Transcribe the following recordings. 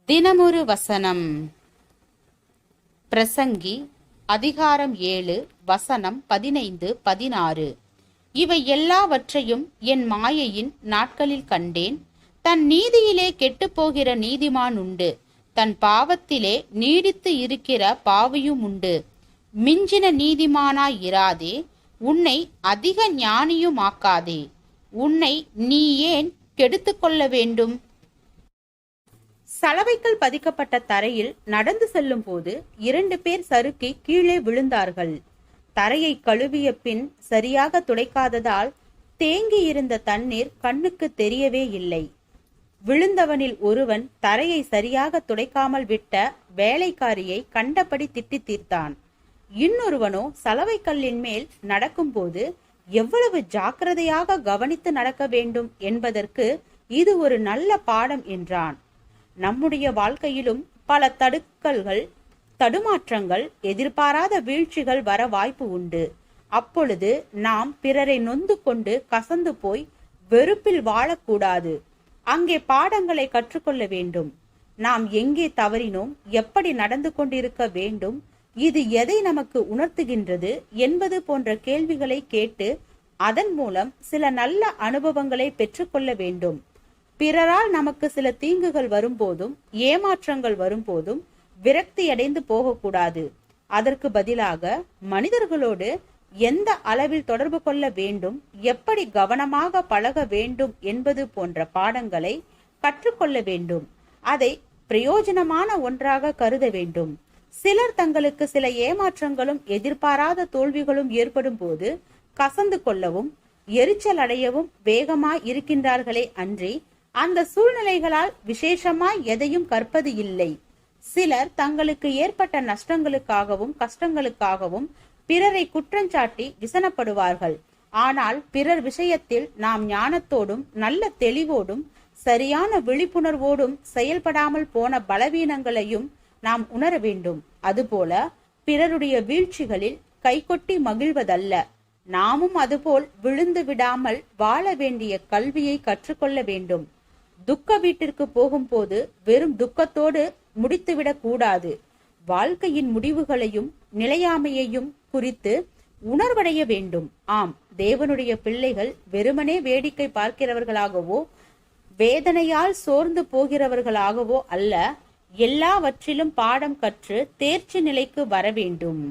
தினமொரு வசனம். பிரசங்கி அதிகாரம் 7 வசனம் 15-16. இவை எல்லாவற்றையும் என் மாயையின் நாட்களில் கண்டேன். தன் நீதியிலே கெட்டுப்போகிற நீதிமான் உண்டு, தன் பாவத்திலே நீடித்து இருக்கிற பாவியும் உண்டு. மிஞ்சின நீதிமானாய் இராதே, உன்னை அதிக ஞானியுமாக்காதே. உன்னை நீ ஏன் கெடுத்து கொள்ள வேண்டும்? சலவைக்கல் பதிக்கப்பட்ட தரையில் நடந்து செல்லும் போது 2 பேர் சறுக்கி கீழே விழுந்தார்கள். தரையை கழுவிய பின் சரியாக துடைக்காததால் தேங்கி இருந்த தண்ணீர் கண்ணுக்கு தெரியவே இல்லை. விழுந்தவனில் ஒருவன் தரையை சரியாக துடைக்காமல் விட்ட வேலைக்காரியை கண்டபடி திட்டி தீர்த்தான். இன்னொருவனோ சலவைக்கல்லின் மேல் நடக்கும்போது எவ்வளவு ஜாக்கிரதையாக கவனித்து நடக்க வேண்டும் என்பதற்கு இது ஒரு நல்ல பாடம் என்றான். நம்முடைய வாழ்க்கையிலும் பல தடுக்கல்கள், தடுமாற்றங்கள், எதிர்பாராத வீழ்ச்சிகள் வர வாய்ப்பு உண்டு. அப்பொழுது நாம் பிறரை நொந்து கொண்டு கசந்து போய் வெறுப்பில் வாழக்கூடாது. அங்கே பாடங்களை கற்றுக்கொள்ள வேண்டும். நாம் எங்கே தவறினோம், எப்படி நடந்து கொண்டிருக்க வேண்டும், இது எதை நமக்கு உணர்த்துகின்றது என்பது போன்ற கேள்விகளை கேட்டு அதன் மூலம் சில நல்ல அனுபவங்களை பெற்றுக்கொள்ள வேண்டும். பிறரால் நமக்கு சில தீங்குகள் வரும்போதும் ஏமாற்றங்கள் வரும்போதும் விரக்தியடைந்து போகக்கூடாது. அதற்கு பதிலாக மனிதர்களோடு எந்த அளவில் தொடர்பு கொள்ள வேண்டும், எப்படி கவனமாக பழக வேண்டும் என்பது போன்ற பாடங்களை கற்றுக்கொள்ள வேண்டும். அதை பிரயோஜனமான ஒன்றாக கருத வேண்டும். சிலர் தங்களுக்கு சில ஏமாற்றங்களும் எதிர்பாராத தோல்விகளும் ஏற்படும் போது கசந்து கொள்ளவும் எரிச்சல் அடையவும் வேகமாய் இருக்கின்றார்களே அன்றி அந்த சூழ்நிலைகளால் விசேஷமாய் எதையும் கற்பது இல்லை. சிலர் தங்களுக்கு ஏற்பட்ட நஷ்டங்களுக்காகவும் கஷ்டங்களுக்காகவும் பிறரை குற்றஞ்சாட்டி விசனப்படுவார்கள். ஆனால் பிறர் விஷயத்தில் நாம் ஞானத்தோடும் நல்ல தெளிவோடும் சரியான விழிப்புணர்வோடும் செயல்படாமல் போன பலவீனங்களையும் நாம் உணர வேண்டும். அதுபோல பிறருடைய வீழ்ச்சிகளில் கைகொட்டி மகிழ்வதல்ல, நாமும் அதுபோல் விழுந்து விடாமல் வாழ வேண்டிய கல்வியை கற்றுக்கொள்ள வேண்டும். துக்க வீட்டிற்கு போகும்போது வெறும் துக்கத்தோடு முடித்துவிடக் கூடாது. வாழ்க்கையின் முடிவுகளையும் நிலையாமையையும் குறித்து உணர்வடைய வேண்டும். ஆம், தேவனுடைய பிள்ளைகள் வெறுமனே வேடிக்கை பார்க்கிறவர்களாகவோ வேதனையால் சோர்ந்து போகிறவர்களாகவோ அல்ல, எல்லாவற்றிலும் பாடம் கற்று தேர்ச்சி நிலைக்கு வர வேண்டும்.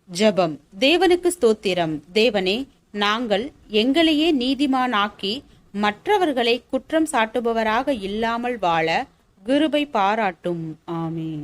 ஜெபம். தேவனுக்கு ஸ்தோத்திரம். தேவனே, நாங்கள் எங்களையே நீதிமானாக்கி மற்றவர்களை குற்றம் சாட்டுபவராக இல்லாமல் வாழ கிருபை பாராட்டும். ஆமீன்.